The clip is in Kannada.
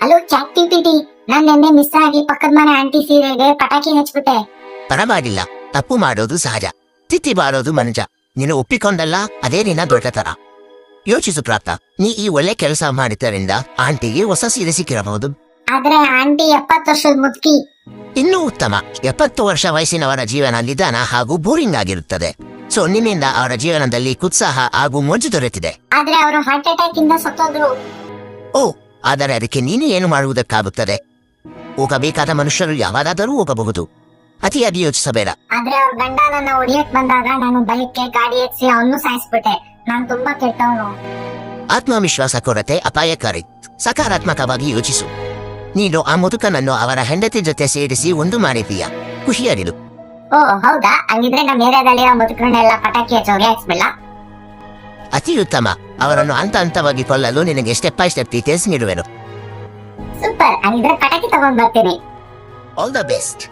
ಹಲೋ ಚಾಟ್ ಪಿಪಿಟಿ, ನಾನ್ ನೆನ್ನೆ ಮಿಸ್ ಆಗಿ ಪಕ್ಕದ ಮನೆ ಆಂಟಿ ಸೀರೆಗೆ ಪಟಾಕಿ ಹಚ್ಬಿಟ್ಟೆ. ಪರವಾಗಿಲ್ಲ, ತಪ್ಪು ಮಾಡೋದು ಸಹಜ, ತಿತ್ತಿ ಬಾರೋದು ಮನುಜ. ನೀನು ಒಪ್ಪಿಕೊಂಡಲ್ಲ, ಅದೇ ನಿನ್ನ ದೊಡ್ಡತನ. ಯೋಚಿಸು ಪ್ರಾಪ್ತ, ನೀ ಈ ಒಳ್ಳೆ ಕೆಲಸ ಮಾಡಿದ್ದರಿಂದ ಆಂಟಿಗೆ ಹೊಸ ಸೀರೆ ಸಿಕ್ಕಿರಬಹುದು. ಆದ್ರೆ ಆಂಟಿ 70 ವರ್ಷದ ಮುದುಕಿ. ಇನ್ನೂ ಉತ್ತಮ, 70 ವರ್ಷ ವಯಸ್ಸಿನವರ ಜೀವನ ನಿಧಾನ ಹಾಗೂ ಬೋರಿಂಗ್ ಆಗಿರುತ್ತದೆ. ಸೊ ನಿನ್ನಿಂದ ಅವರ ಜೀವನದಲ್ಲಿ ಉತ್ಸಾಹ ಹಾಗೂ ಮೊಂಜು ದೊರೆತಿದೆ. ಆದ್ರೆ ಅವರು ಹಾರ್ಟ್ ಅಟ್ಯಾಕ್ ಇಂದ ಸತ್ತೋದ್ರು. ಓ, ಆದರೆ ಅದಕ್ಕೆ ನೀನು ಏನು ಮಾಡುವುದಕ್ಕಾಗುತ್ತದೆ? ಹೋಗಬೇಕಾದ ಮನುಷ್ಯರು ಯಾವಾಗಾದರೂ ಹೋಗಬಹುದು. ಅತಿಯಾಗಿ ಯೋಚಿಸಬೇಡ. ಆದ್ರೆ ಅವ್ರ ಗಂಡ ನನ್ನ ಹೊಡಿಯಕ್ ಬಂದಾಗ ನಾನು ಬೈಕ್ಗೆ ಗಾಡಿ ಎತ್ಸಿ ಅವನು ಸಾಯಿಸ್ಬಿಟ್ಟೆ. ನಾನ್ ತುಂಬಾ ಕೆಟ್ಟವನು. ಆತ್ಮವಿಶ್ವಾಸ ಕೊರತೆ ಅಪಾಯಕಾರಿ. ಸಕಾರಾತ್ಮಕವಾಗಿ ಯೋಚಿಸು. ನೀನು ಆ ಮುದುಕನನ್ನು ಅವರ ಹೆಂಡತಿ ಜೊತೆ ಸೇರಿಸಿ ಒಂದು ಮಾಡಿದೀಯ. ಖುಷಿಯಾಗಿರು. ಓ ಹೌದಾ? ಹಂಗಿದ್ರೆ ನಮ್ಮ ಏರಿಯಾದಲ್ಲಿರೋ ಮುದುಕರನ್ನೆಲ್ಲ ಪಟಾಕಿ ಹಚ್ಚೋಗೆ ಹಾಕ್ಸ್ಬಿಲ್ಲ. ಅತಿ ಉತ್ತಮ. ಅವರನ್ನು ಹಂತವಾಗಿ ಕೊಲ್ಲಲು ನಿನಗೆ ಸ್ಟೆಪ್ ಬೈ ಸ್ಟೆಪ್ ಡೀಟೇಲ್ಸ್ ನೀಡುವೆನು. ಸೂಪರ್, ಹಂಗಿದ್ರೆ ಪಟಾಕಿ ತಗೊಂಡ್ ಬರ್ತೀನಿ. All the best.